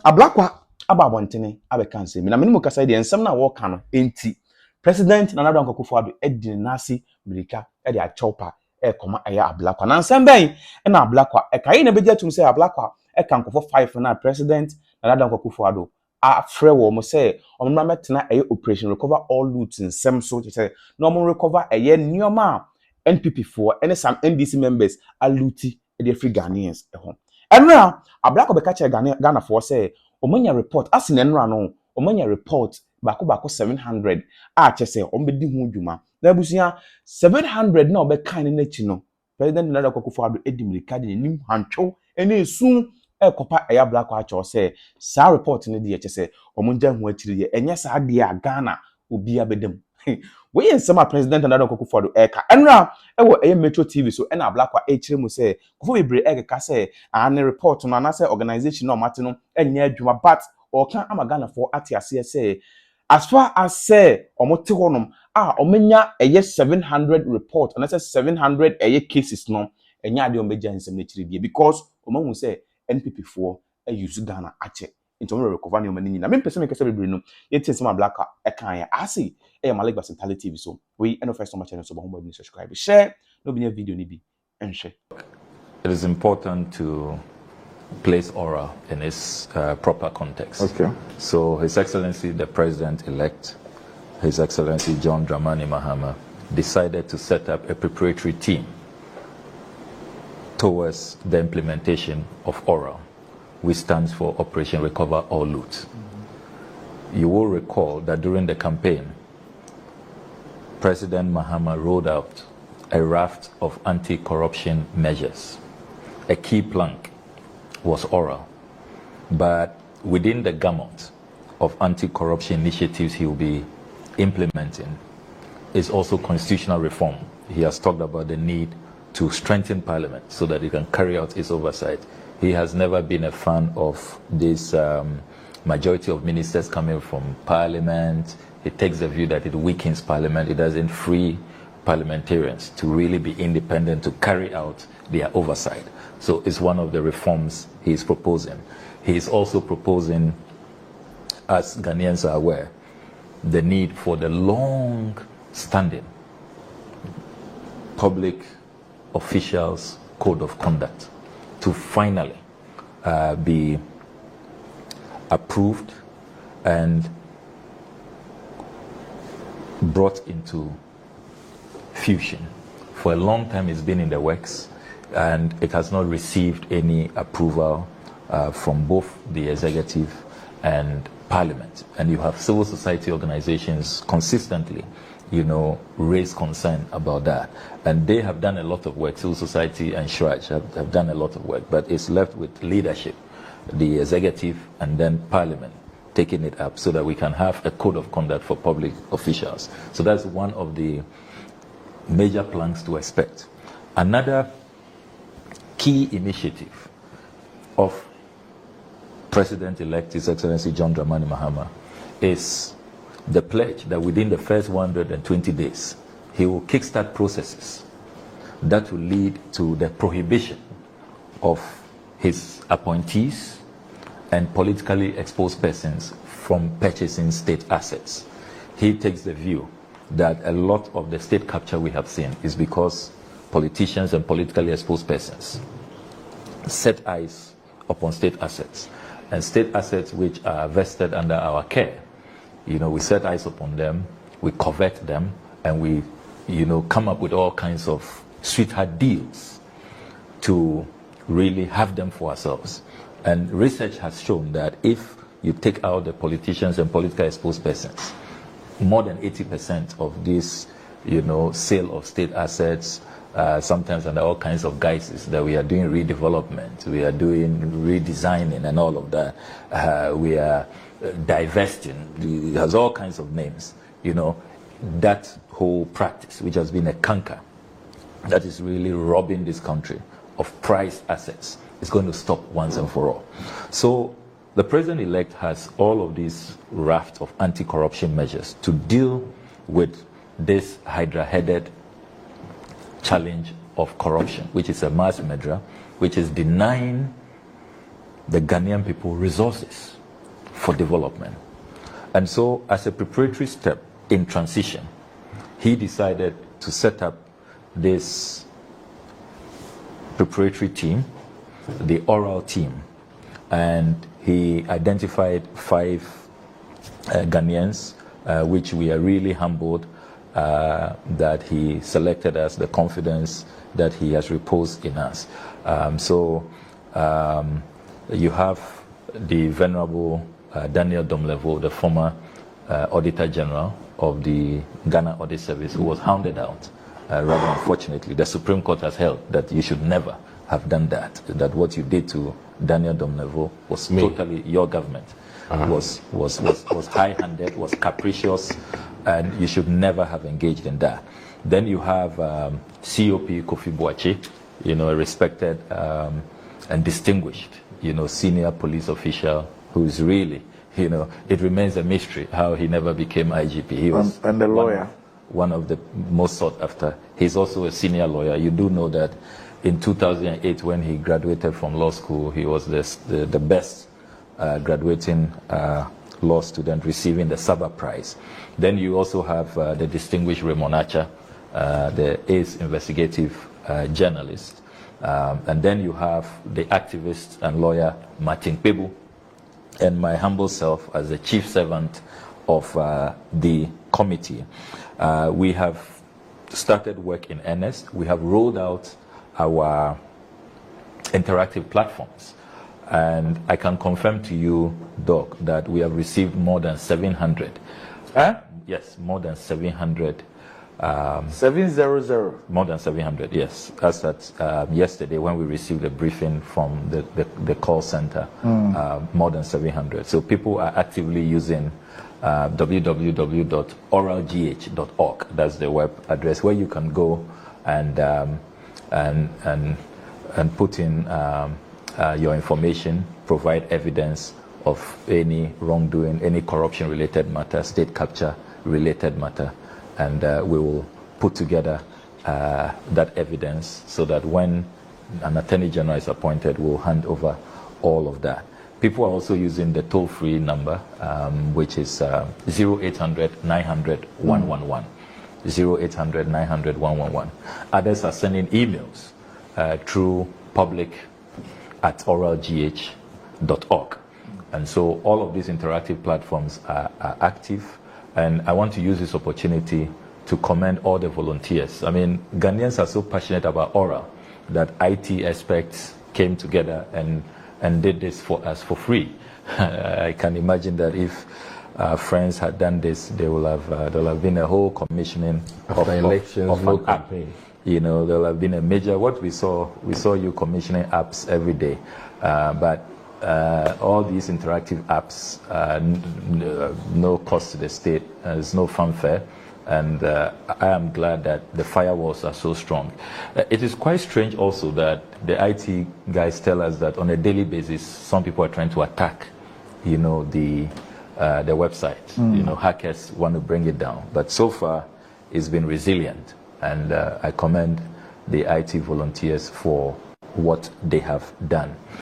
Ablakwa ababontene abekanse me na menimu kasa de ensem na wo ka no enti president Nana Addo Akufo-Addo edi nasi mirika e de achopa e koma eya Ablakwa na nsem ben e na Ablakwa e kai na beja tum say Ablakwa e kan kofo 5 na president Nana Addo Akufo-Addo a frɛ wo mo say omma metena eye operation recover all loot nsem so say no mo recover eye nioma NPP for any some NDC members a looty e de free Ghanaians e ho enra Ablakwa be ka che Ghana for say omanya report asine enra no omanya report bako 700 a chese ombedi hu dwuma na abusia 700 na obeka ne nachi no president Nana Addo Akufo-Addo edimirika de nim hantwo ene esun ekopa eya Ablakwa acho say sa report ne de chese omonja hu achiri ye enye sa de a Ghana obi abedem we ensema president Nana Addo Akufo-Addo eka enra ewo eye Metro TV so ena Ablakwa echire mu say kofo bebre eka say an report no na say organization no mate no enye adwuma but oka ama Ghana for atiase say as far as say omote honom omenya eye 700 report and say 700 eye cases no enya ade omeja nsem na chire bia because omahu say NPP for use Ghana ache into recover ne omani na me pese me kese bebre no yeti nsem Ablakwa ekan ya asi malikbasintale TV so we no first so much channel so bahombo ni subscribe share no be video ni bi enhwe. It is important to place Aura in its proper context. Okay. So His Excellency the President-elect, His Excellency John Dramani Mahama, decided to set up a preparatory team towards the implementation of Aura, which stands for Operation Recover or Loot. You will recall that during the campaign, President Mahama rolled out a raft of anti-corruption measures. A key plank was Aura, but within the gamut of anti-corruption initiatives he will be implementing is also constitutional reform. He has talked about the need to strengthen Parliament so that it can carry out its oversight. He has never been a fan of this majority of ministers coming from Parliament. He takes the view that it weakens Parliament. It doesn't free parliamentarians to really be independent to carry out their oversight. So it's one of the reforms he is proposing. He is also proposing, as Ghanaians are aware, the need for the long-standing public officials code of conduct to finally be approved and brought into fusion. For a long time it's been in the works and it has not received any approval from both the executive and Parliament. And you have civil society organizations consistently, raise concern about that. And they have done a lot of work. Civil society and Shraj have done a lot of work, but it's left with leadership, the executive and then Parliament taking it up so that we can have a code of conduct for public officials. So that's one of the major planks to expect. Another key initiative of President-elect His Excellency John Dramani Mahama is the pledge that within the first 120 days, he will kickstart processes that will lead to the prohibition of his appointees and politically exposed persons from purchasing state assets. He takes the view that a lot of the state capture we have seen is because politicians and politically exposed persons set eyes upon state assets, and state assets which are vested under our care. We set eyes upon them, we covet them, and we, come up with all kinds of sweetheart deals to really have them for ourselves. And research has shown that if you take out the politicians and politically exposed persons, more than 80% of this, sale of state assets, sometimes under all kinds of guises, that we are doing redevelopment, we are doing redesigning and all of that, we are divesting, it has all kinds of names, that whole practice, which has been a canker, that is really robbing this country of prized assets, is going to stop once and for all. So the President-elect has all of these raft of anti-corruption measures to deal with this hydra-headed challenge of corruption, which is a mass murderer, which is denying the Ghanaian people resources for development. And so, as a preparatory step in transition, he decided to set up this preparatory team, the oral team, and he identified 5 Ghanaians, which we are really humbled that he selected as the confidence that he has reposed in us. You have the Venerable Daniel Domlevo, the former Auditor General of the Ghana Audit Service, who was hounded out. Rather unfortunately, the Supreme Court has held that you should never have done that. That what you did to Daniel Domlevo was totally your government. Was high-handed, was capricious, and you should never have engaged in that. Then you have COP Kofi Boakye, a respected and distinguished, senior police official who is really, it remains a mystery how he never became IGP. He was and the lawyer. One of the most sought after. He's also a senior lawyer. You do know that in 2008, when he graduated from law school, he was the best graduating law student, receiving the Saba Prize. Then you also have the distinguished Raymond Acha, the ace investigative journalist. And then you have the activist and lawyer Martin Pebu, and my humble self as the chief servant of the committee. We have started work in earnest. We have rolled out our interactive platforms. And I can confirm to you, Doc, that we have received more than 700. Yes, more than 700. 700. More than 700, yes. As at yesterday when we received a briefing from the call center, more than 700. So people are actively using www.oralgh.org. That's the web address where you can go and put in your information, provide evidence of any wrongdoing, any corruption-related matter, state capture-related matter, and we will put together that evidence so that when an Attorney General is appointed, we'll hand over all of that. People are also using the toll-free number, which is 0800 900 111. 0800 900 111. Others are sending emails through public@oralgh.org. And so all of these interactive platforms are active. And I want to use this opportunity to commend all the volunteers. I mean, Ghanaians are so passionate about oral that IT experts came together and did this for us for free. I can imagine that if friends had done this, there will have been a whole commissioning of elections, no app. campaign. There will have been a major. What we saw you commissioning apps every day, but all these interactive apps, no cost to the state. There's no fanfare. And I am glad that the firewalls are so strong. It is quite strange also that the IT guys tell us that on a daily basis, some people are trying to attack, the website. Hackers want to bring it down. But so far, it's been resilient. And I commend the IT volunteers for what they have done.